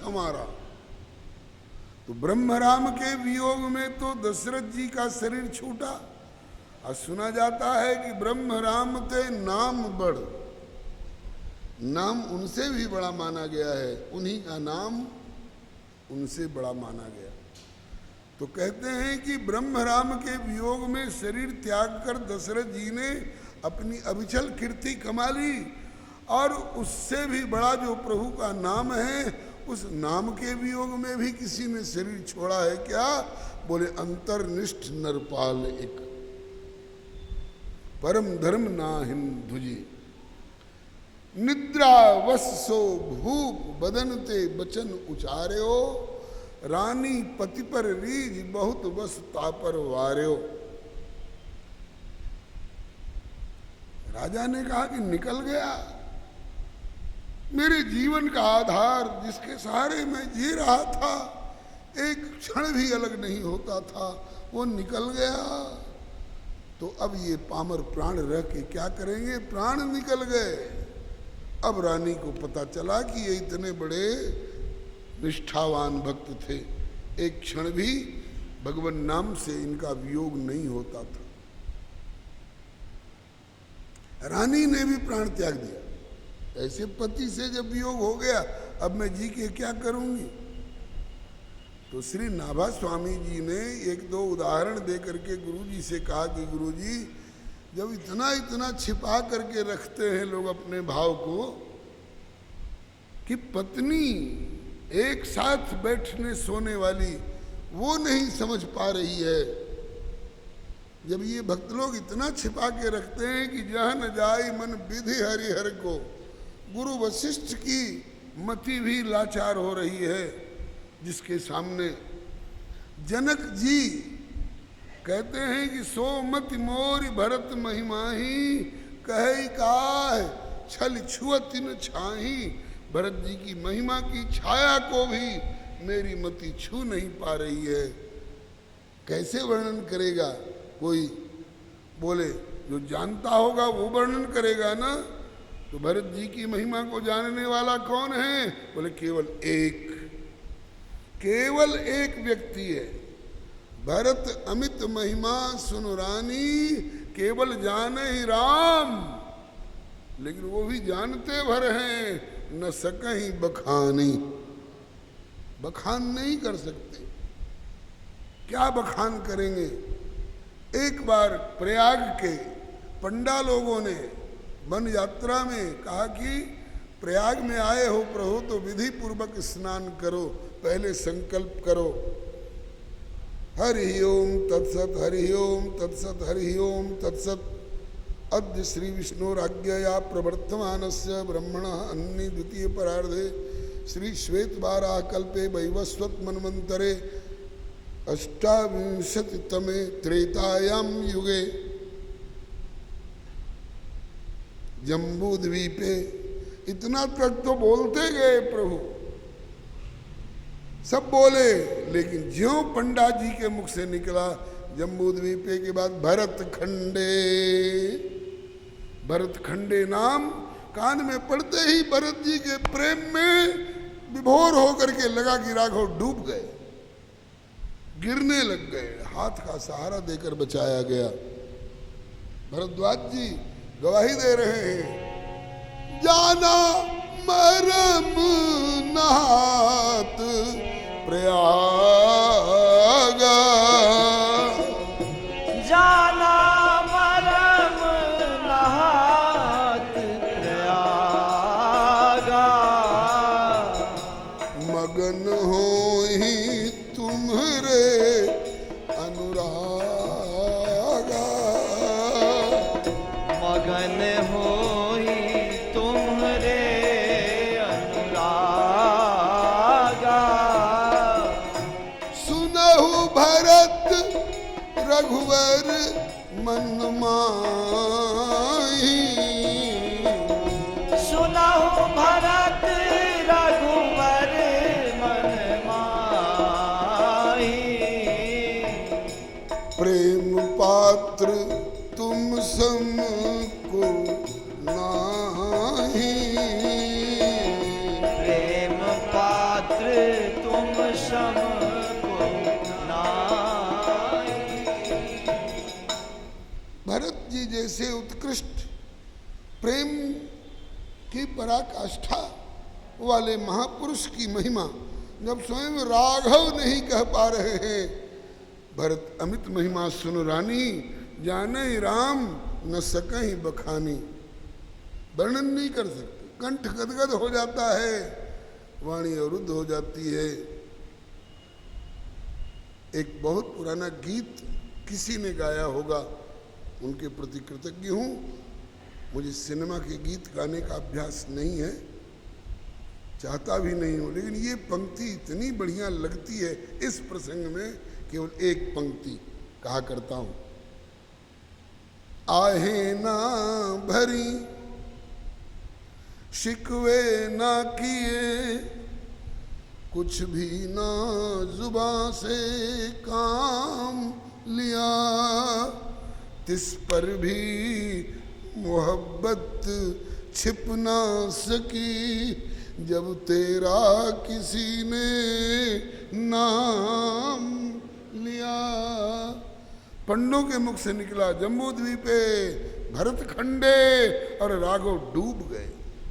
संवारा। तो ब्रह्म राम के वियोग में तो दशरथ जी का शरीर छूटा। और सुना जाता है कि ब्रह्म राम ते नाम बड़, नाम उनसे भी बड़ा माना गया है, उन्हीं का नाम उनसे बड़ा माना गया। तो कहते हैं कि ब्रह्म राम के वियोग में शरीर त्याग कर दशरथ जी ने अपनी अविचल कीर्ति कमा ली, और उससे भी बड़ा जो प्रभु का नाम है, उस नाम के वियोग में भी किसी ने शरीर छोड़ा है क्या? बोले अंतर्निष्ठ नरपाल एक, परम धर्म नाहिन धुजी, निद्रा वस सो भूप बदन ते बचन उचार्यो, रानी पति पर रीज बहुत बस तापर वार्यो। राजा ने कहा कि निकल गया मेरे जीवन का आधार, जिसके सहारे मैं जी रहा था, एक क्षण भी अलग नहीं होता था, वो निकल गया। तो अब ये पामर प्राण रह के क्या करेंगे? प्राण निकल गए। अब रानी को पता चला कि ये इतने बड़े निष्ठावान भक्त थे, एक क्षण भी भगवान नाम से इनका वियोग नहीं होता था। रानी ने भी प्राण त्याग दिया। ऐसे पति से जब वियोग हो गया, अब मैं जी के क्या करूंगी? तो श्री नाभा स्वामी जी ने एक दो उदाहरण दे करके गुरु जी से कहा कि गुरु जी, जब इतना इतना छिपा करके रखते हैं लोग अपने भाव को, कि पत्नी एक साथ बैठने सोने वाली वो नहीं समझ पा रही है, जब ये भक्त लोग इतना छिपा के रखते हैं कि जहाँ न जाए मन विधि हरिहर को, गुरु वशिष्ठ की मति भी लाचार हो रही है, जिसके सामने जनक जी कहते हैं कि सो मति मोरी भरत महिमाही, कहे काह छल छुअत न छाही। भरत जी की महिमा की छाया को भी मेरी मति छू नहीं पा रही है। कैसे वर्णन करेगा कोई? बोले जो जानता होगा वो वर्णन करेगा ना। तो भरत जी की महिमा को जानने वाला कौन है? बोले केवल एक व्यक्ति है। भरत अमित महिमा सुन रानी, केवल जाने ही राम। लेकिन वो भी जानते भर हैं, न सकहीं बखानी, बखान नहीं कर सकते। क्या बखान करेंगे? एक बार प्रयाग के पंडा लोगों ने वन यात्रा में कहा कि प्रयाग में आए हो प्रभु तो विधि पूर्वक स्नान करो, पहले संकल्प करो। हरि ओम तत्सत, हरि ओम तत्सत, हरि ओम तत्सत। अद्य श्री विष्णुराज्ञया प्रवर्तमानस्य ब्रह्मणः अन्य द्वितीय परार्धे श्री श्वेतवाराह कल्पे वैवस्वत मन्वन्तरे अष्टाविंशतितमे त्रेतायाम युगे जम्बूद्वीपे। इतना तक तो बोलते गए प्रभु, सब बोले, लेकिन ज्यों पंडा जी के मुख से निकला जम्बूद्वीपे के बाद भरत खंडे, भरत खंडे नाम कान में पड़ते ही भरत जी के प्रेम में विभोर होकर के लगा कि राघव डूब गए, गिरने लग गए। हाथ का सहारा देकर बचाया गया। भरद्वाज जी गवाही दे रहे हैं, जाना मरम नाथ प्रयाग, जाना मरम नाथ प्रयाग, मगन हो ही तुम्हारे अनुरागा, मगन होई तुम्हारे अनुरागा। सुनहु भरत रघुवर मन माही, सुनहु भरत रघुवर मन माही, प्रेम पात्र तुम सम को नाही, प्रेम पात्र सम को नाई। भरत जी जैसे उत्कृष्ट प्रेम की पराकाष्ठा वाले महापुरुष की महिमा जब स्वयं राघव नहीं कह पा रहे हैं, भरत अमित महिमा सुन रानी, जाने राम न सकहीं बखानी। वर्णन नहीं कर सकते, कंठ गदगद हो जाता है, वाणी अवरुद्ध हो जाती है। एक बहुत पुराना गीत किसी ने गाया होगा, उनके प्रति कृतज्ञ हूं। मुझे सिनेमा के गीत गाने का अभ्यास नहीं है, चाहता भी नहीं हूं, लेकिन ये पंक्ति इतनी बढ़िया लगती है इस प्रसंग में, केवल एक पंक्ति कहा करता हूं। आहें ना भरी शिकवे ना किए, कुछ भी ना जुबां से काम लिया, तिस पर भी मोहब्बत छिप ना सकी, जब तेरा किसी ने नाम लिया। पंडों के मुख से निकला जम्बू द्वीपे, भरत खंडे और राघव डूब गए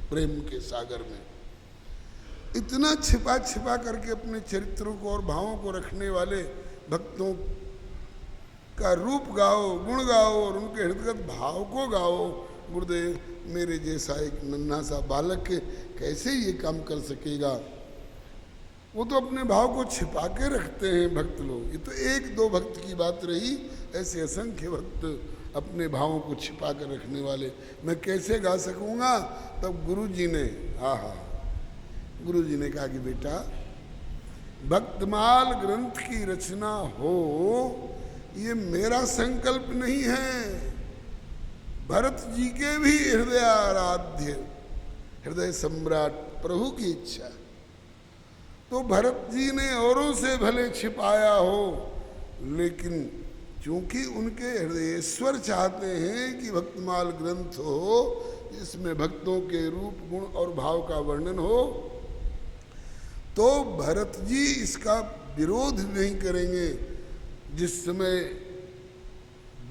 प्रेम के सागर में। इतना छिपा छिपा करके अपने चरित्रों को और भावों को रखने वाले भक्तों का रूप गाओ, गुण गाओ और उनके हृदयगत भाव को गाओ। गुरुदेव, मेरे जैसा एक नन्हा सा बालक कैसे ये काम कर सकेगा? वो तो अपने भाव को छिपा के रखते हैं भक्त लोग। ये तो एक दो भक्त की बात रही, ऐसे असंख्य भक्त अपने भावों को छिपा कर रखने वाले। मैं कैसे गा सकूंगा? तब गुरु जी ने, आहा, गुरु जी ने कहा कि बेटा, भक्तमाल ग्रंथ की रचना हो, ये मेरा संकल्प नहीं है, भरत जी के भी हृदय आराध्य, हृदय सम्राट प्रभु की इच्छा। तो भरत जी ने औरों से भले छिपाया हो, लेकिन चूंकि उनके हृदयेश्वर चाहते हैं कि भक्तमाल ग्रंथ हो, इसमें भक्तों के रूप, गुण और भाव का वर्णन हो, तो भरत जी इसका विरोध नहीं करेंगे। जिस समय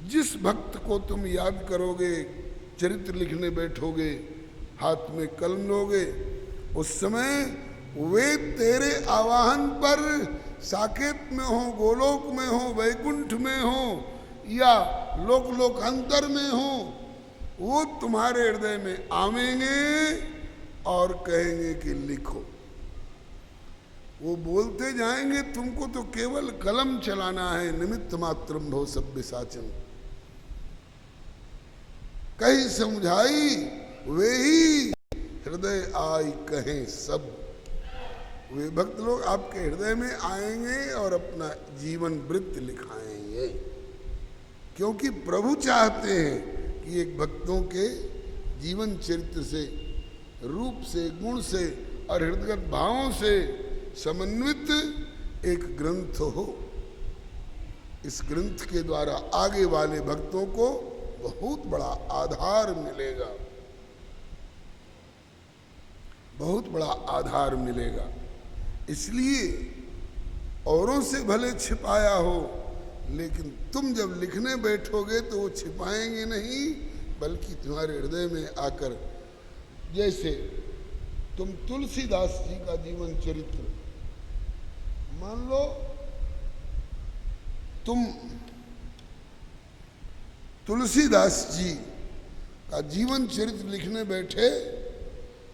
जिस भक्त को तुम याद करोगे, चरित्र लिखने बैठोगे, हाथ में कलम लोगे, उस समय वे तेरे आवाहन पर साकेत में हो, गोलोक में हो, वैकुंठ में हो या लोक लोकांतर में हो, वो तुम्हारे हृदय में आवेंगे और कहेंगे कि लिखो। वो बोलते जाएंगे, तुमको तो केवल कलम चलाना है, निमित्त मात्रम भव सभ्य साचन। कहीं समझाई वे ही हृदय आई कहें सब। वे भक्त लोग आपके हृदय में आएंगे और अपना जीवन वृत्त लिखाएंगे, क्योंकि प्रभु चाहते हैं कि एक भक्तों के जीवन चरित्र से, रूप से, गुण से और हृदयगत भावों से समन्वित एक ग्रंथ हो। इस ग्रंथ के द्वारा आगे वाले भक्तों को बहुत बड़ा आधार मिलेगा, बहुत बड़ा आधार मिलेगा। इसलिए औरों से भले छिपाया हो, लेकिन तुम जब लिखने बैठोगे तो वो छिपाएंगे नहीं, बल्कि तुम्हारे हृदय में आकर, जैसे तुम तुलसीदास जी का जीवन चरित्र मान लो, तुम तुलसीदास जी का जीवन चरित्र लिखने बैठे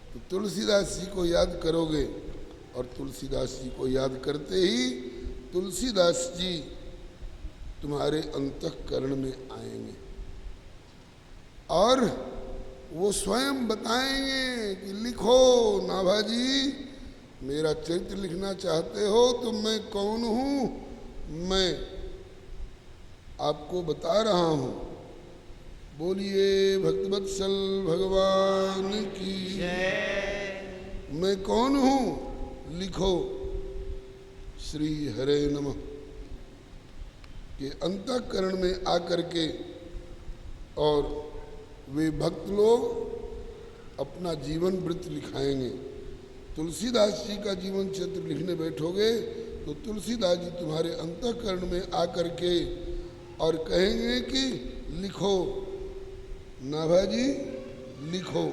तो तुलसीदास जी को याद करोगे, और तुलसीदास जी को याद करते ही तुलसीदास जी तुम्हारे अंतःकरण में आएंगे और वो स्वयं बताएंगे कि लिखो नाभाजी, मेरा चरित्र लिखना चाहते हो तो मैं कौन हूं, मैं आपको बता रहा हूं। बोलिए भक्तवत्सल भगवान की जय। मैं कौन हूं, लिखो। श्री हरे नमः के अंतःकरण में आकर के और वे भक्त लोग अपना जीवन वृत्त लिखाएंगे। तुलसीदास जी का जीवन चरित्र लिखने बैठोगे तो तुलसीदास जी तुम्हारे अंतःकरण में आकर के और कहेंगे कि लिखो नाभा जी लिखो।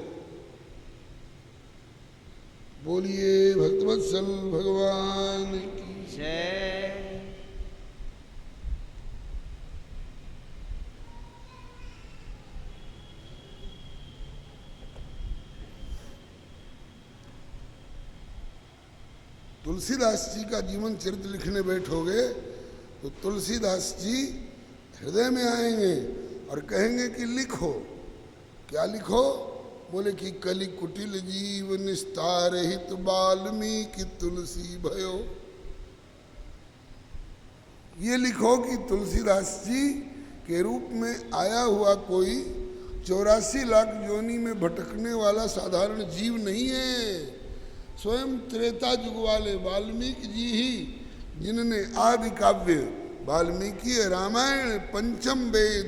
बोलिए भक्तवत्सल भगवान की जय। तुलसीदास जी का जीवन चरित्र लिखने बैठोगे तो तुलसीदास जी हृदय में आएंगे और कहेंगे कि लिखो। क्या लिखो? बोले कि कलि कुटिल जीव निस्तार हित वाल्मीकि तुलसी भयो। ये लिखो कि तुलसीदास जी के रूप में आया हुआ कोई 84 लाख योनि में भटकने वाला साधारण जीव नहीं है। स्वयं त्रेता युग वाले वाल्मीकि जी ही, जिन्होंने आदि काव्य वाल्मीकि रामायण पंचम वेद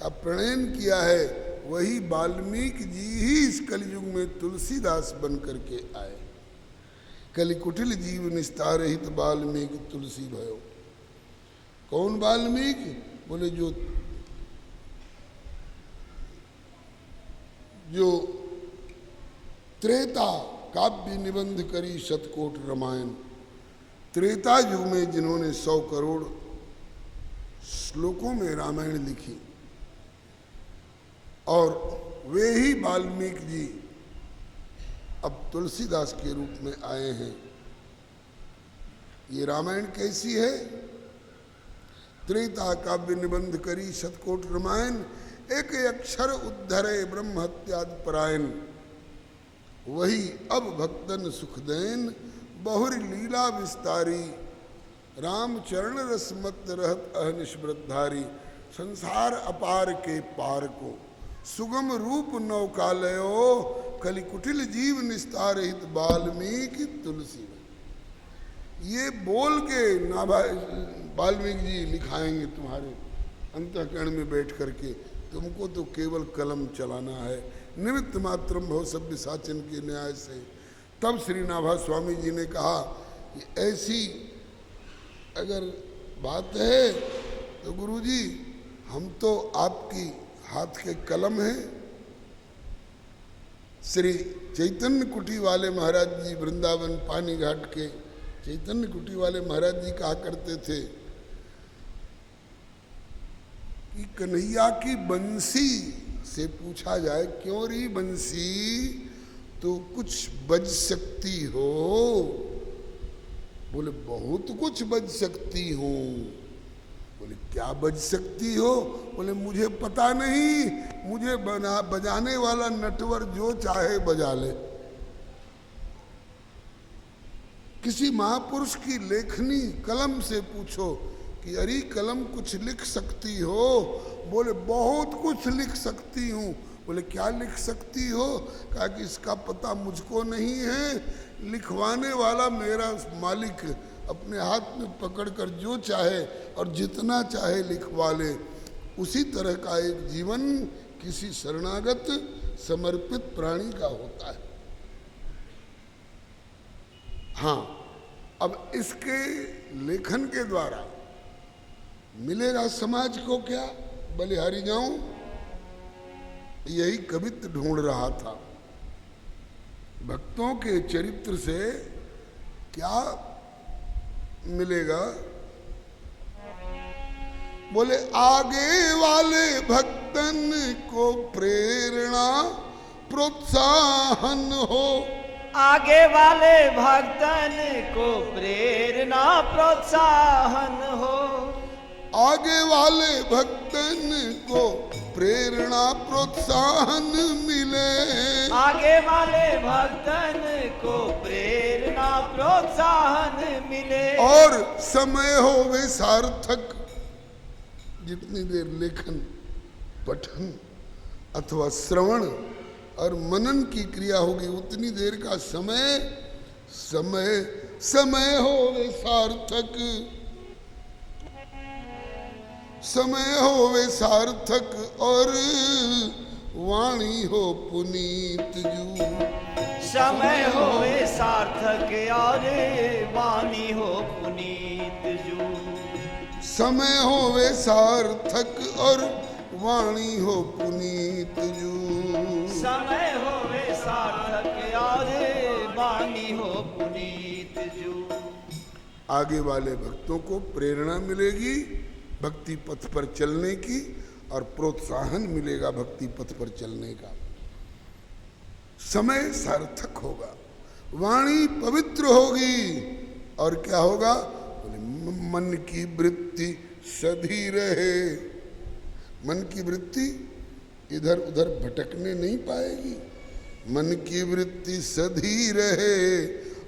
का प्रणयन किया है, वही वाल्मीकि जी ही इस कलयुग में तुलसीदास बन करके आए। कलि कुटिल जीव निस्तार हित वाल्मीकि तुलसी भयो। कौन वाल्मीकि? बोले जो त्रेता काव्य निबंध करी शतकोट रामायण, त्रेता युग में जिन्होंने 100 करोड़ श्लोकों में रामायण लिखी, और वे ही वाल्मीकि जी अब तुलसीदास के रूप में आए हैं। ये रामायण कैसी है? त्रेता काव्य निबंध करी शतकोट रामायण, एक अक्षर उद्धरे ब्रह्म हत्यादि परायण। वही अब भक्तन सुखदैन बहुरी लीला विस्तारी, राम चरण रस मत रहत अहनिश वृद्धारी। संसार अपार के पार को सुगम रूप नौकालयो, कलि कुटिल जीव निस्तार हित वाल्मीकि तुलसी। ये बोल के नाभा वाल्मीकि जी लिखाएंगे तुम्हारे अंतःकरण में बैठ करके। तुमको तो केवल कलम चलाना है, निमित्त मात्रम भव सभ्य साचन के न्याय से। तब श्री नाभा स्वामी जी ने कहा कि ऐसी अगर बात है तो गुरुजी हम तो आपकी हाथ के कलम हैं। श्री चैतन्य कुटी वाले महाराज जी, वृंदावन पानी घाट के चैतन्य कुटी वाले महाराज जी कहा करते थे कि कन्हैया की बंसी से पूछा जाए, क्यों री बंसी तो कुछ बज सकती हो? बोले बहुत कुछ बज सकती हूँ। बोले क्या बज सकती हो? बोले मुझे पता नहीं, मुझे बजाने वाला नटवर जो चाहे बजा ले। किसी महापुरुष की लेखनी कलम से पूछो कि अरे कलम कुछ लिख सकती हो? बोले बहुत कुछ लिख सकती हूँ। बोले क्या लिख सकती हो? कहा कि इसका पता मुझको नहीं है, लिखवाने वाला मेरा मालिक अपने हाथ में पकड़कर जो चाहे और जितना चाहे लिखवा ले। उसी तरह का एक जीवन किसी शरणागत समर्पित प्राणी का होता है। हाँ, अब इसके लेखन के द्वारा मिलेगा समाज को क्या? बलिहारी जाऊं, यही कवित्व ढूंढ रहा था। भक्तों के चरित्र से क्या मिलेगा? बोले आगे वाले भक्तन को प्रेरणा प्रोत्साहन हो। आगे वाले भक्तन को प्रेरणा प्रोत्साहन हो। आगे वाले भक्तन को प्रेरणा प्रोत्साहन मिले। आगे वाले भक्तन को प्रेरणा प्रोत्साहन मिले। और समय हो वे सार्थक। जितनी देर लेखन, पठन अथवा श्रवण और मनन की क्रिया होगी, उतनी देर का समय हो वे सार्थक। समय हो वे सार्थक और वाणी हो पुनीत जू। समय हो वे सार्थक और वाणी बानी हो पुनीत जू। समय होवे सार्थक और वाणी हो पुनीत जू। समय होवे सार्थक और बानी हो पुनीत जू। आगे वाले भक्तों को प्रेरणा मिलेगी भक्ति पथ पर चलने की और प्रोत्साहन मिलेगा भक्ति पथ पर चलने का। समय सार्थक होगा, वाणी पवित्र होगी और क्या होगा? मन की वृत्ति सधी रहे। मन की वृत्ति इधर उधर भटकने नहीं पाएगी। मन की वृत्ति सधी रहे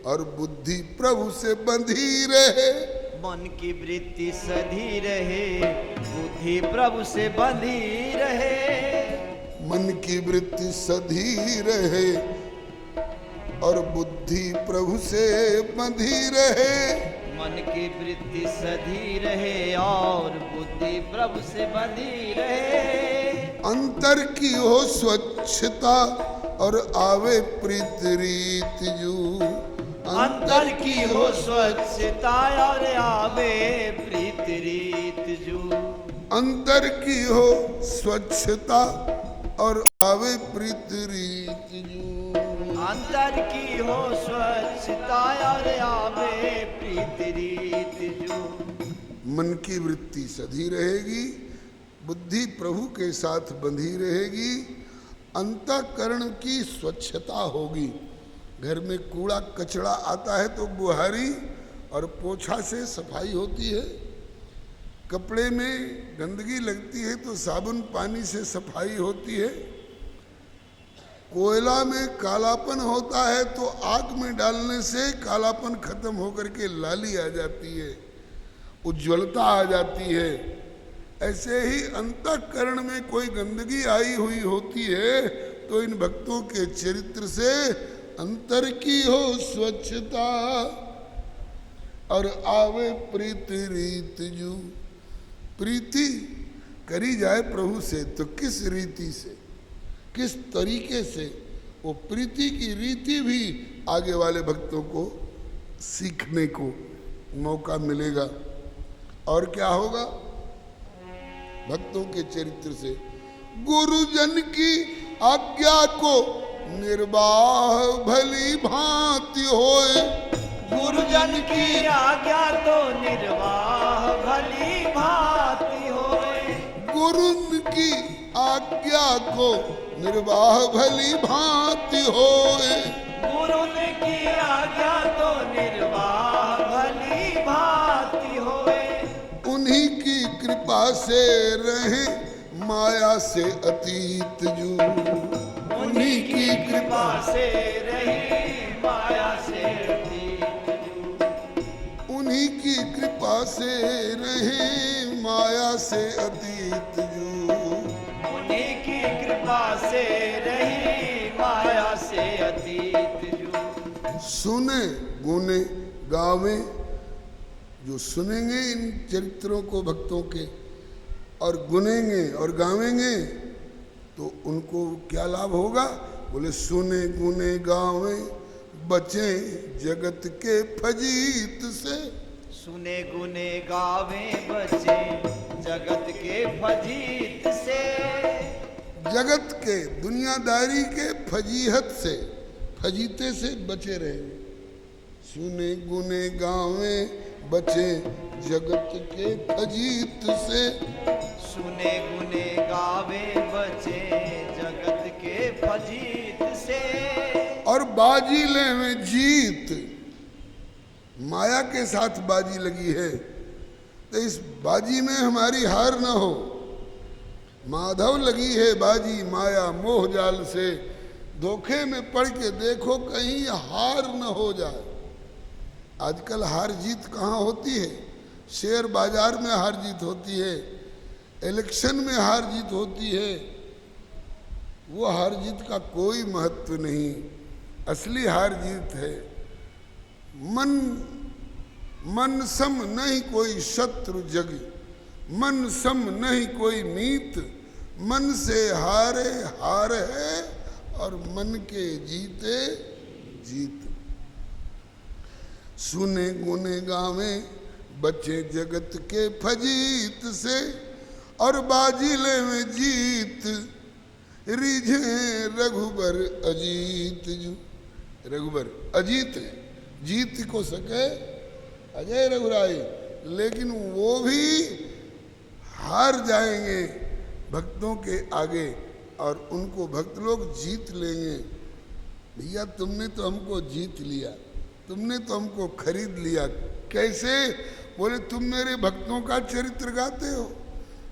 और बुद्धि प्रभु से बंधी रहे। मन की वृत्ति सधी रहे, बुद्धि प्रभु से बंधी रहे। मन की वृत्ति सधी रहे और बुद्धि प्रभु से बंधी रहे। मन की वृत्ति सधी रहे और बुद्धि प्रभु से बंधी रहे। अंतर की हो स्वच्छता और आवे प्रीत रीत जू। अंतर की हो स्वच्छता और आवे प्रीत रीत जू। अंतर की हो स्वच्छता और आवे प्रीत रीत जू। अंतर की हो स्वच्छता और आवे प्रीत रीत जू। मन की वृत्ति सधी रहेगी, बुद्धि प्रभु के साथ बंधी रहेगी। अंतःकरण की स्वच्छता होगी। घर में कूड़ा कचरा आता है तो बुहारी और पोछा से सफाई होती है। कपड़े में गंदगी लगती है तो साबुन पानी से सफाई होती है। कोयला में कालापन होता है तो आग में डालने से कालापन खत्म होकर के लाली आ जाती है, उज्ज्वलता आ जाती है। ऐसे ही अंतःकरण में कोई गंदगी आई हुई होती है तो इन भक्तों के चरित्र से अंतर की हो स्वच्छता और आवे प्रीत रीत जू। प्रीति करी जाए प्रभु से तो किस रीति से, किस तरीके से, वो प्रीति की रीति भी आगे वाले भक्तों को सीखने को मौका मिलेगा। और क्या होगा? भक्तों के चरित्र से गुरुजन की आज्ञा को निर्वाह भली भांति होए। गुरुजन की आज्ञा तो निर्वाह भली भांति होए। गुरु की आज्ञा को निर्वाह भली भांति होए। गुरु की आज्ञा तो निर्वाह भली भांति होए। उन्हीं की कृपा से रहे माया से अतीत जू। उन्हीं की कृपा से रही माया से अतीत जू। उन्हीं की कृपा से रहे माया से अतीत जू। उन्हीं की कृपा से रही माया से अतीत जू। सुने गुने गावे, जो सुनेंगे इन चरित्रों को भक्तों के और गुनेंगे और गावेंगे तो उनको क्या लाभ होगा? बोले सुने गुने गावे बचे जगत के फजीत से। सुने गुने गावे बचे जगत के फजीत से। जगत के दुनियादारी के फजीहत से, फजीते से बचे रहेंगे। सुने गुने गावे बचे जगत के फजीत से। सुने गुने गावे बचे जगत के फजीत से। और बाजी ले में जीत, माया के साथ बाजी लगी है तो इस बाजी में हमारी हार न हो। माधव लगी है बाजी माया मोह जाल से, धोखे में पड़ के देखो कहीं हार न हो जाए। आजकल हार जीत कहाँ होती है? शेयर बाजार में हार जीत होती है, इलेक्शन में हार जीत होती है। वो हार जीत का कोई महत्व नहीं। असली हार जीत है मन सम नहीं कोई शत्रु जग, मन सम नहीं कोई मीत। मन से हारे हार है और मन के जीते जीत। सुने गुने गावे बचे जगत के फजीत से, और बाजी ले में जीत रिझे रघुबर अजीत जू। रघुबर अजीत है, जीत को सके अजय रघुराई, लेकिन वो भी हार जाएंगे भक्तों के आगे और उनको भक्त लोग जीत लेंगे। भैया तुमने तो हमको जीत लिया, तुमने तो हमको खरीद लिया। कैसे? बोले तुम मेरे भक्तों का चरित्र गाते हो,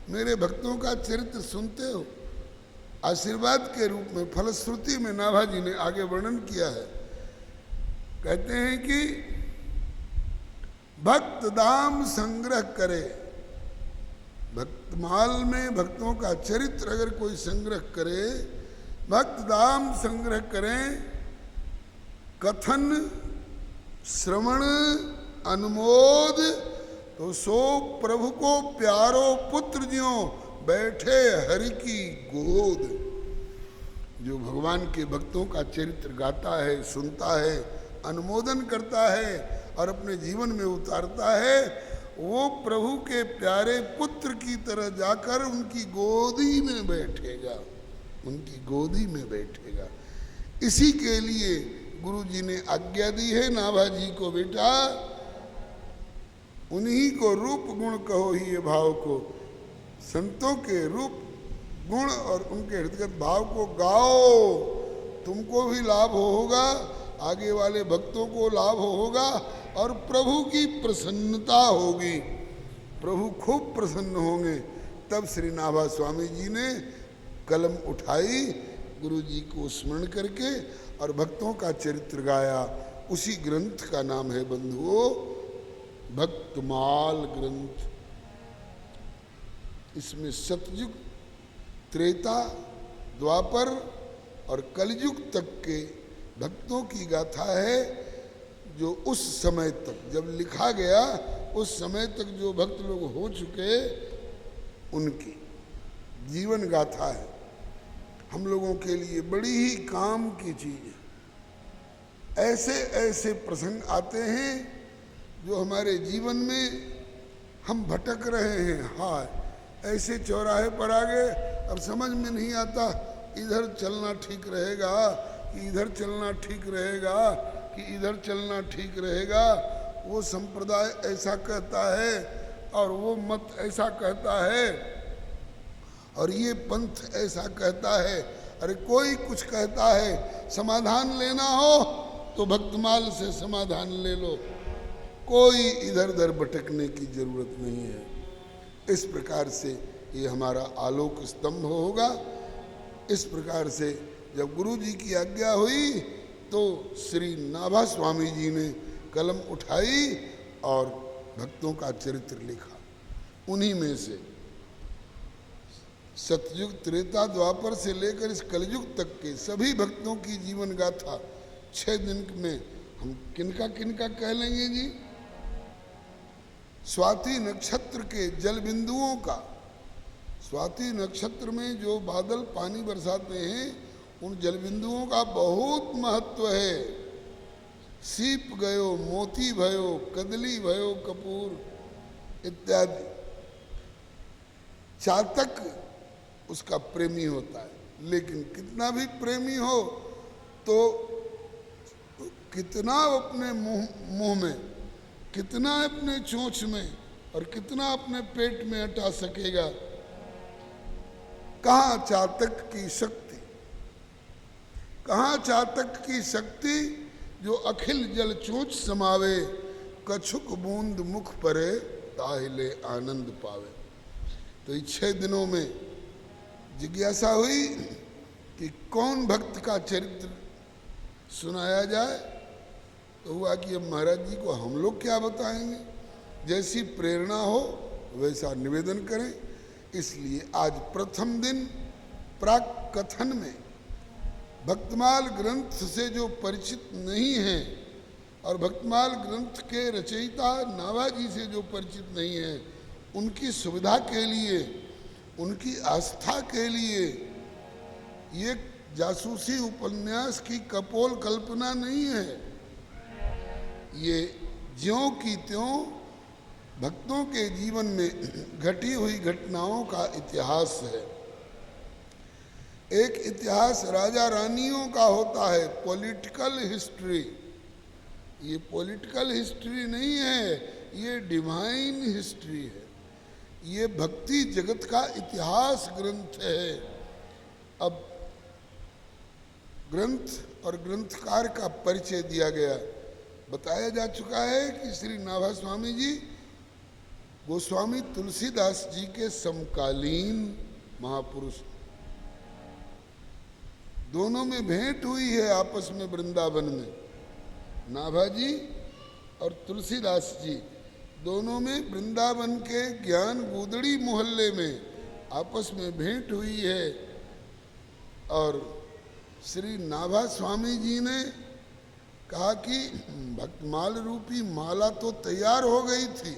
मेरे भक्तों का चरित्र सुनते हो। आशीर्वाद के रूप में फलश्रुति में नाभाजी ने आगे वर्णन किया है। कहते हैं कि भक्त दाम संग्रह करे, भक्तमाल में भक्तों का चरित्र अगर कोई संग्रह करे, भक्त दाम संग्रह करें, कथन श्रवण अनुमोद, तो सो प्रभु को प्यारो पुत्र ज्यों बैठे हरि की गोद। जो भगवान के भक्तों का चरित्र गाता है, सुनता है, अनुमोदन करता है और अपने जीवन में उतारता है, वो प्रभु के प्यारे पुत्र की तरह जाकर उनकी गोदी में बैठेगा, उनकी गोदी में बैठेगा। इसी के लिए गुरु जी ने आज्ञा दी है नाभाजी को, बेटा उन्हीं को रूप गुण कहो ही ये भाव को, संतों के रूप गुण और उनके हृदयगत भाव को गाओ, तुमको भी लाभ होगा, आगे वाले भक्तों को लाभ होगा और प्रभु की प्रसन्नता होगी, प्रभु खूब प्रसन्न होंगे। तब श्री नाभा स्वामी जी ने कलम उठाई, गुरु जी को स्मरण करके और भक्तों का चरित्र गाया। उसी ग्रंथ का नाम है बंधुओं भक्तमाल ग्रंथ। इसमें सतयुग, त्रेता, द्वापर और कलयुग तक के भक्तों की गाथा है, जो उस समय तक जब लिखा गया, उस समय तक जो भक्त लोग हो चुके उनकी जीवन गाथा है। हम लोगों के लिए बड़ी ही काम की चीज है। ऐसे ऐसे प्रसंग आते हैं जो हमारे जीवन में हम भटक रहे हैं। हाँ, ऐसे चौराहे पर आ गए, अब समझ में नहीं आता इधर चलना ठीक रहेगा कि इधर चलना ठीक रहेगा कि इधर चलना ठीक रहेगा। वो संप्रदाय ऐसा कहता है और वो मत ऐसा कहता है और ये पंथ ऐसा कहता है। अरे कोई कुछ कहता है, समाधान लेना हो तो भक्तमाल से समाधान ले लो, कोई इधर उधर भटकने की जरूरत नहीं है। इस प्रकार से ये हमारा आलोक स्तंभ होगा। इस प्रकार से जब गुरु जी की आज्ञा हुई तो श्री नाभा स्वामी जी ने कलम उठाई और भक्तों का चरित्र लिखा। उन्हीं में से सतयुग, त्रेता, द्वापर से लेकर इस कलयुग तक के सभी भक्तों की जीवन गाथा 6 दिन में हम किनका किनका कह लेंगे जी। स्वाति नक्षत्र के जल बिंदुओं का, स्वाति नक्षत्र में जो बादल पानी बरसाते हैं उन जल बिंदुओं का बहुत महत्व है। सीप गयो, मोती भयो, कदली भयो, कपूर इत्यादि। चातक उसका प्रेमी होता है, लेकिन कितना भी प्रेमी हो तो कितना अपने मुंह में, कितना अपने चोंच में और कितना अपने पेट में हटा सकेगा। कहाँ चातक की शक्ति, कहाँ चातक की शक्ति जो अखिल जल चोंच समावे, कछुक बूंद मुख परे ताहिले आनंद पावे। तो ये 6 दिनों में जिज्ञासा हुई कि कौन भक्त का चरित्र सुनाया जाए। तो हुआ कि अब महाराज जी को हम लोग क्या बताएंगे, जैसी प्रेरणा हो वैसा निवेदन करें। इसलिए आज प्रथम दिन प्राक कथन में भक्तमाल ग्रंथ से जो परिचित नहीं हैं और भक्तमाल ग्रंथ के रचयिता नाभा जी से जो परिचित नहीं हैं, उनकी सुविधा के लिए, उनकी आस्था के लिए ये जासूसी उपन्यास की कपोल कल्पना नहीं है। ये ज्यों की त्यों भक्तों के जीवन में घटी हुई घटनाओं का इतिहास है। एक इतिहास राजा रानियों का होता है, पॉलिटिकल हिस्ट्री। ये पॉलिटिकल हिस्ट्री नहीं है, ये डिवाइन हिस्ट्री है। ये भक्ति जगत का इतिहास ग्रंथ है। अब ग्रंथ और ग्रंथकार का परिचय दिया गया। बताया जा चुका है कि श्री नाभा स्वामी जी गोस्वामी तुलसीदास जी के समकालीन महापुरुष, दोनों में भेंट हुई है आपस में वृंदावन में। नाभा जी और तुलसीदास जी दोनों में वृंदावन के ज्ञान गोदड़ी मोहल्ले में आपस में भेंट हुई है। और श्री नाभा स्वामी जी ने कहा कि भक्तमाल रूपी माला तो तैयार हो गई थी,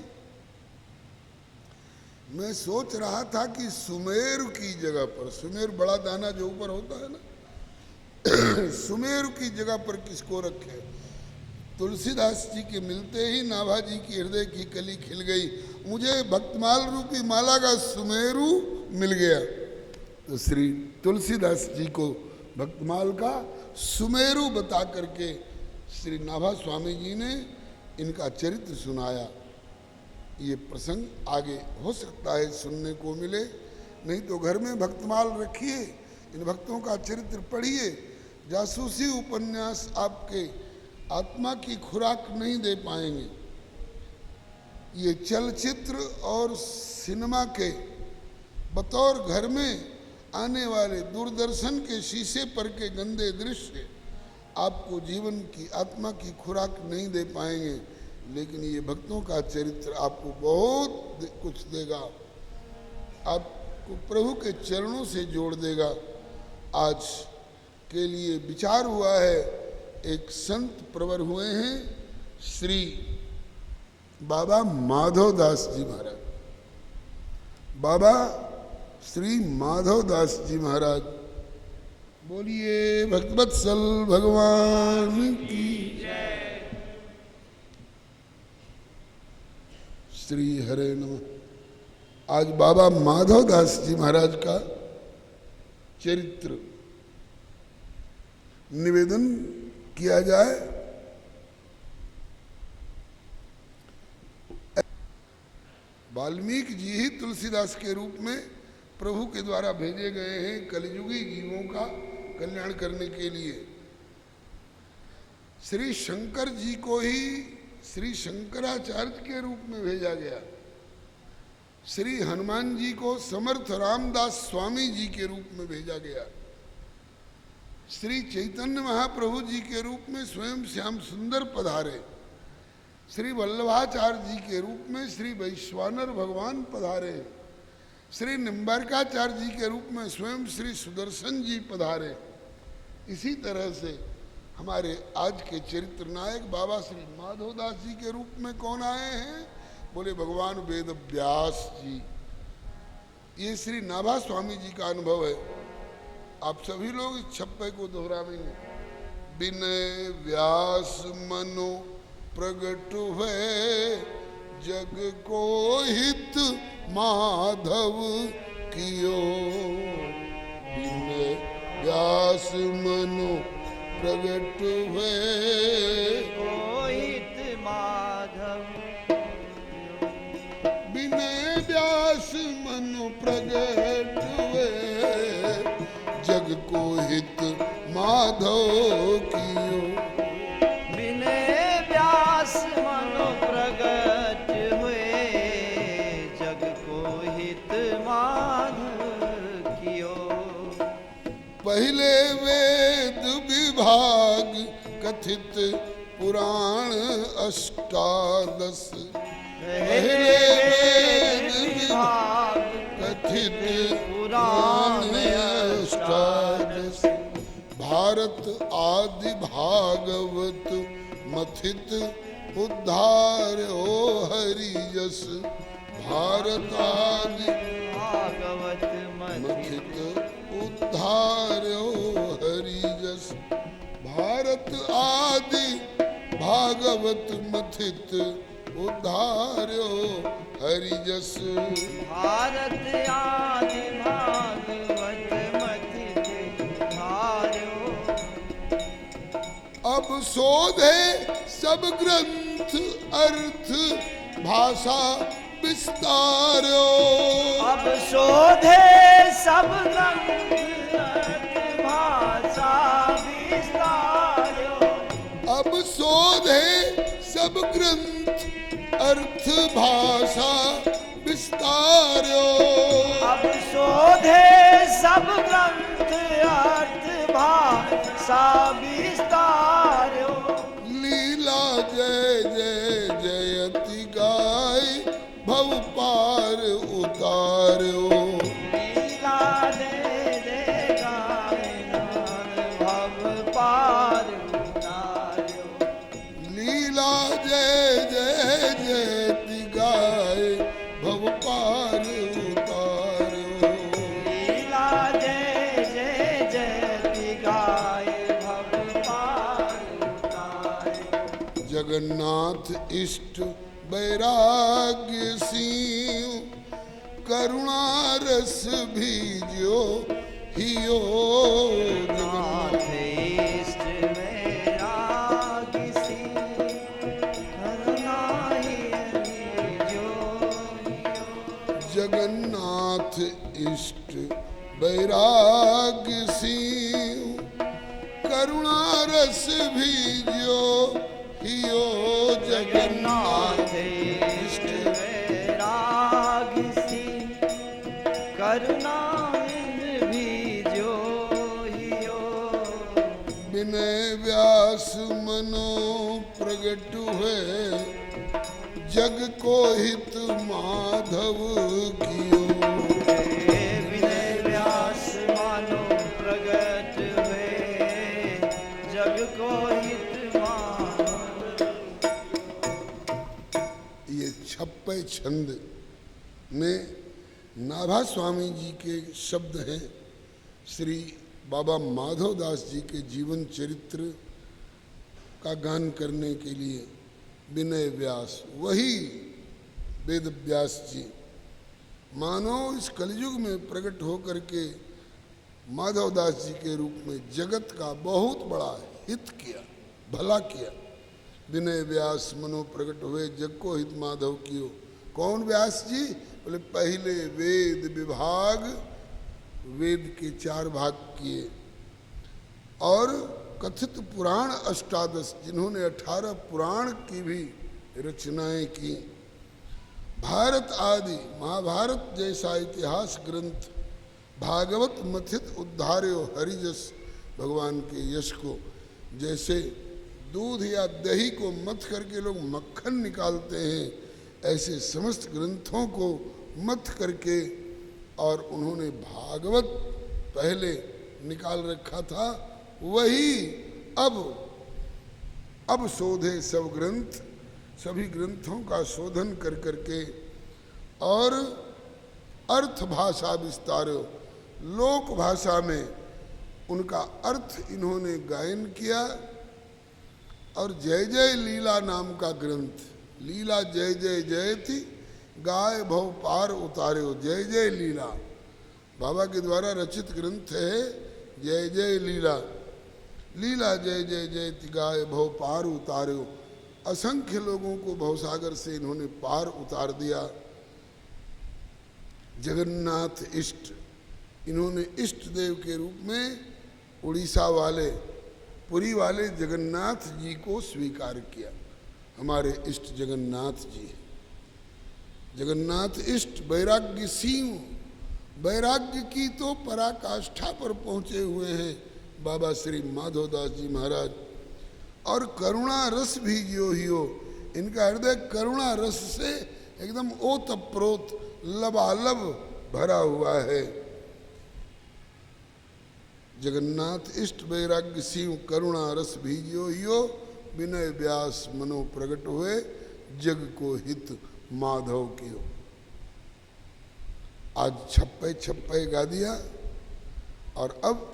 मैं सोच रहा था कि सुमेर की जगह पर, सुमेर बड़ा दाना जो ऊपर होता है ना, सुमेर की जगह पर किसको रखे। तुलसीदास जी के मिलते ही नाभा जी की हृदय की कली खिल गई, मुझे भक्तमाल रूपी माला का सुमेरु मिल गया। तो श्री तुलसीदास जी को भक्तमाल का सुमेरु बता करके श्री नाभा स्वामी जी ने इनका चरित्र सुनाया। ये प्रसंग आगे हो सकता है सुनने को मिले, नहीं तो घर में भक्तमाल रखिए, इन भक्तों का चरित्र पढ़िए। जासूसी उपन्यास आपके आत्मा की खुराक नहीं दे पाएंगे। ये चलचित्र और सिनेमा के बतौर घर में आने वाले दूरदर्शन के शीशे पर के गंदे दृश्य आपको जीवन की आत्मा की खुराक नहीं दे पाएंगे, लेकिन ये भक्तों का चरित्र आपको बहुत कुछ देगा, आपको प्रभु के चरणों से जोड़ देगा। आज के लिए विचार हुआ है, एक संत प्रवर हुए हैं श्री बाबा माधवदास जी महाराज। बाबा श्री माधवदास जी महाराज, बोलिए भक्तवत्सल भगवान की श्री हरे नमः। आज बाबा माधवदास जी महाराज का चरित्र निवेदन किया जाए। वाल्मीकि जी ही तुलसीदास के रूप में प्रभु के द्वारा भेजे गए हैं कलियुगी जीवों का कल्याण करने के लिए। श्री शंकर जी को ही श्री शंकराचार्य के रूप में भेजा गया। श्री हनुमान जी को समर्थ रामदास स्वामी जी के रूप में भेजा गया। श्री चैतन्य महाप्रभु जी के रूप में स्वयं श्याम सुंदर पधारे। श्री वल्लभाचार्य जी के रूप में श्री वैश्वानर भगवान पधारे। श्री निम्बारकाचार्य जी के रूप में स्वयं श्री सुदर्शन जी पधारे। इसी तरह से हमारे आज के चरित्र नायक बाबा श्री माधवदास जी के रूप में कौन आए हैं? बोले भगवान वेद व्यास जी। ये श्री नाभा स्वामी जी का अनुभव है। आप सभी लोग इस छप्पे को दोहरावेंगे। विनय व्यास मनो प्रगट हुए, जग को हित माधव कियो। विनय व्यास मनो प्रगट हुए, हित माधव। विनय व्यास मनो प्रगट हुए, जग को हित माधव कियो। विनय व्यास मनो प्रगट हुए, जग को हित माधव कियो। पहले वेद विभाग कथित पुराण अष्टादश। पहले वेद विभाग कथित पुराण अष्टादश। भारत आदि भागवत मथित उद्धार हो हरि यस। भारत आदि भागवत मथित उद्धार हो हरि यस। भारत आदि भागवत मथित उद्धार्यो हरिजस। भारत आदि भागवत मथित उद्धार्यो। अब शोधे सब ग्रंथ अर्थ भाषा विस्तार्यो। अब शोधे सब ग्रंथ अर्थ भाषा विस्तार्यो। अब शोधे सब ग्रंथ अर्थ भाषा विस्तार्यो। अब शोधे सब ग्रंथ अर्थ भाषा विस्तार्यो। लीला जय जय जयति गाय भव पार उतार्यो। लीला जय जय गाय भव पार उतार्यो। लीला जय जय जयति गाय भव पार उतार्यो। लीला जय जय जयति गाय भव पार उतार्यो। जगन्नाथ इष्ट वैराग्य सिंह करुणा रस भीजो हियो। नाथ इष्ट वैराग्य सिंह करुणा जो। जगन्नाथ इष्ट वैराग्य सिंह करुणा रस भीजो हियो। जगन्नाथ इष्ट वैराग्य सिंह करुणा जो हियो। विनय व्यास मनो प्रगट हुए जग को हित माधव कियो। विनय व्यास मानो प्रगट हुए जग को हित माधव। ये छप्पे छंद में नाभा स्वामी जी के शब्द हैं। श्री बाबा माधव दास जी के जीवन चरित्र का गान करने के लिए विनय व्यास, वही वेद व्यास जी, मानो इस कलयुग में प्रकट होकर के माधव दास जी के रूप में जगत का बहुत बड़ा हित किया, भला किया। विनय व्यास मनो प्रकट हुए जग को हित माधव कियो। कौन व्यास जी? बोले पहले वेद विभाग, वेद के 4 भाग किए, और कथित पुराण अष्टादश, जिन्होंने 18 पुराण की भी रचनाएं की। भारत आदि महाभारत जैसा इतिहास ग्रंथ, भागवत मथित उद्धार्यो हरिजस, भगवान के यश को, जैसे दूध या दही को मथ करके लोग मक्खन निकालते हैं, ऐसे समस्त ग्रंथों को मथ करके, और उन्होंने भागवत पहले निकाल रखा था, वही अब शोधे सब ग्रंथ, सभी ग्रंथों का शोधन कर करके, और अर्थ भाषा विस्तारो, लोक भाषा में उनका अर्थ इन्होंने गायन किया। और जय जय लीला नाम का ग्रंथ, लीला जय जय जयति गाय भव पार उतार्यो। जय जय लीला बाबा के द्वारा रचित ग्रंथ है। जय जय लीला, लीला जय जय जयति गाय भव पार उतार्यो। असंख्य लोगों को भवसागर से इन्होंने पार उतार दिया। जगन्नाथ इष्ट, इन्होंने इष्ट देव के रूप में उड़ीसा वाले, पुरी वाले जगन्नाथ जी को स्वीकार किया। हमारे इष्ट जगन्नाथ जी हैं। जगन्नाथ इष्ट वैराग्य सिंह, वैराग्य की तो पराकाष्ठा पर पहुंचे हुए हैं बाबा श्री माधवदास जी महाराज। और करुणा रस भी जो ही हो, इनका हृदय करुणा रस से एकदम ओतप्रोत लबालब भरा हुआ है। जगन्नाथ इष्ट वैराग्य सिंह करुणा रस भीजियो हियो, विनय व्यास मनो प्रगट हुए जग को हित माधव कियो। आज छप्पे छप्पे गा दिया, और अब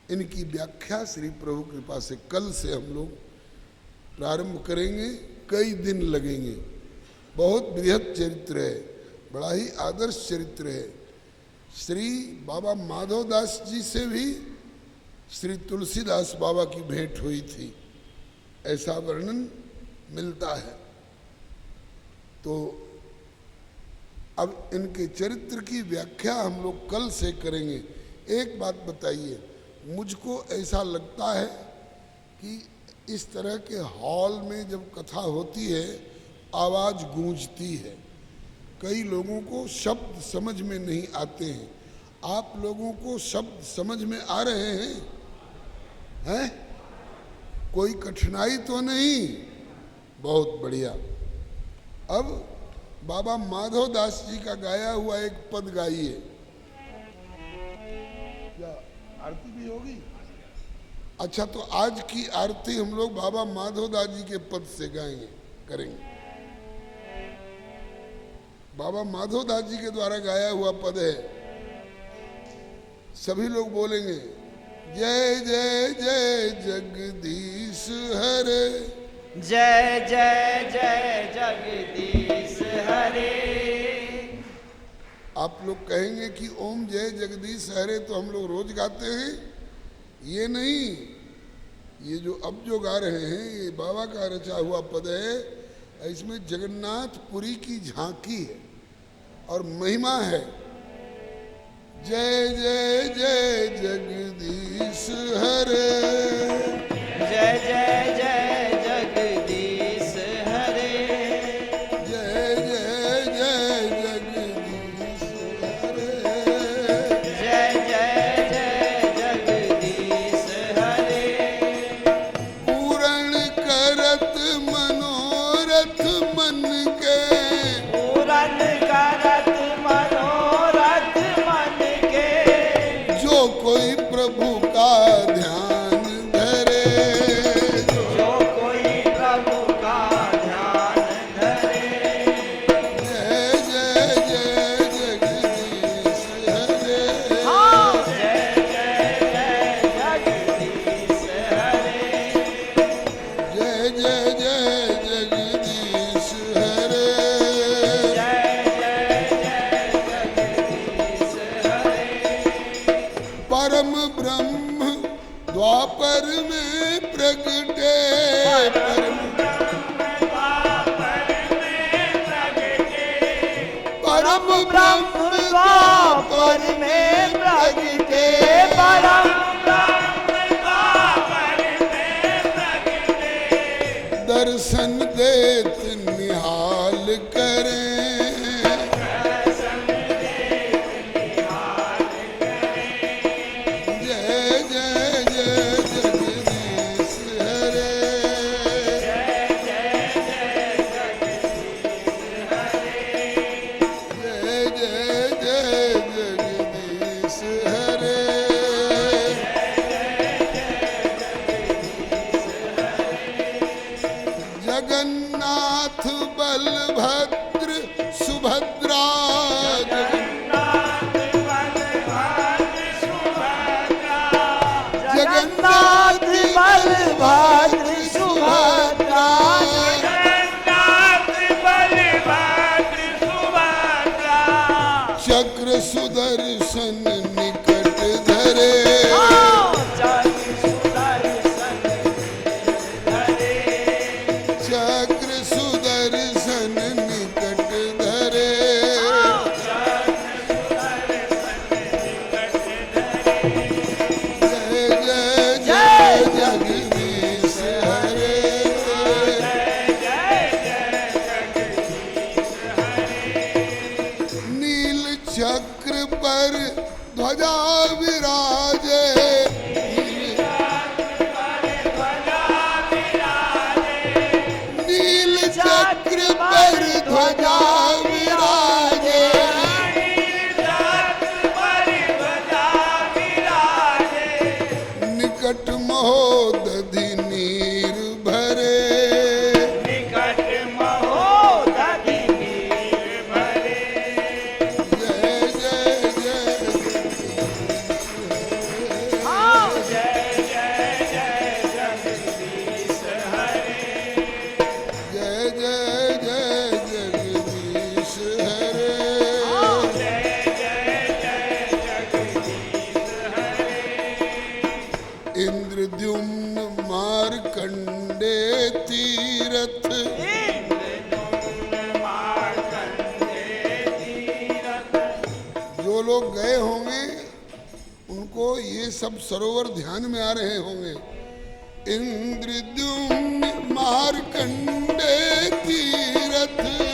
इनकी व्याख्या श्री प्रभु कृपा से कल से हम लोग प्रारंभ करेंगे। कई दिन लगेंगे। बहुत बृहद चरित्र है, बड़ा ही आदर्श चरित्र है। श्री बाबा माधवदास जी से भी श्री तुलसीदास बाबा की भेंट हुई थी, ऐसा वर्णन मिलता है। तो अब इनके चरित्र की व्याख्या हम लोग कल से करेंगे। एक बात बताइए, मुझको ऐसा लगता है कि इस तरह के हॉल में जब कथा होती है आवाज़ गूंजती है, कई लोगों को शब्द समझ में नहीं आते हैं। आप लोगों को शब्द समझ में आ रहे हैं? कोई कठिनाई तो नहीं? बहुत बढ़िया। अब बाबा माधवदास जी का गाया हुआ एक पद गाइए। क्या आरती भी होगी? अच्छा, तो आज की आरती हम लोग बाबा माधवदास जी के पद से गाएंगे, करेंगे। बाबा माधवदास जी के द्वारा गाया हुआ पद है, सभी लोग बोलेंगे जय जय जय जगदीश हरे, जय जय जय जगदीश हरे। आप लोग कहेंगे कि ओम जय जगदीश हरे तो हम लोग रोज गाते हैं, ये नहीं, ये जो अब जो गा रहे हैं ये बाबा का रचा हुआ पद है। इसमें जगन्नाथपुरी की झांकी है और महिमा है। जय जय जय जगदीश हरे, जय जय जय जगदीश हरे, जय जय जय जगदीश हरे, जय जय जय जगदीश हरे। पूर्ण करत मनोरथ मन के, पूरन करत मनोरथ मन के, जो कोई प्रभु का ध्यान धरे, जो कोई प्रभु का ध्यान धरे। जय जय जय जगदीश हरे, जय जय जय जगदीश हरे, जय जय जय जगदीश हरे। जय जय जय जगदीश हरे। परम ब्रह्म द्वापर में प्रगटे, परम परम ब्रह्म द्वापर में प्रगटे, परम दर्शन देत निहाल करें, जय जय जय जगदीश हरे, जय जय जय जगदीश हरे। जगन्नाथ बलभद्र सुभद्रा, जगन्नाथ बलभद्र सुभद्रा, चक्र सुदर्शन निकट धरे, चक्र सुदर्शन निकट धरे, जय जय जय जगदीश हरे, नील चक्र पर ध्वजा विराजे, नील चक्र पर ध्वजा विराजे, निकट महोदधि नीर भरे, निकट महोदधि नीर भरे। जय जय जय जय मारकंडे तीरथ। जो लोग गए होंगे उनको ये सब सरोवर ध्यान में आ रहे होंगे। इंद्रद्युम्न मारकंडे तीरथ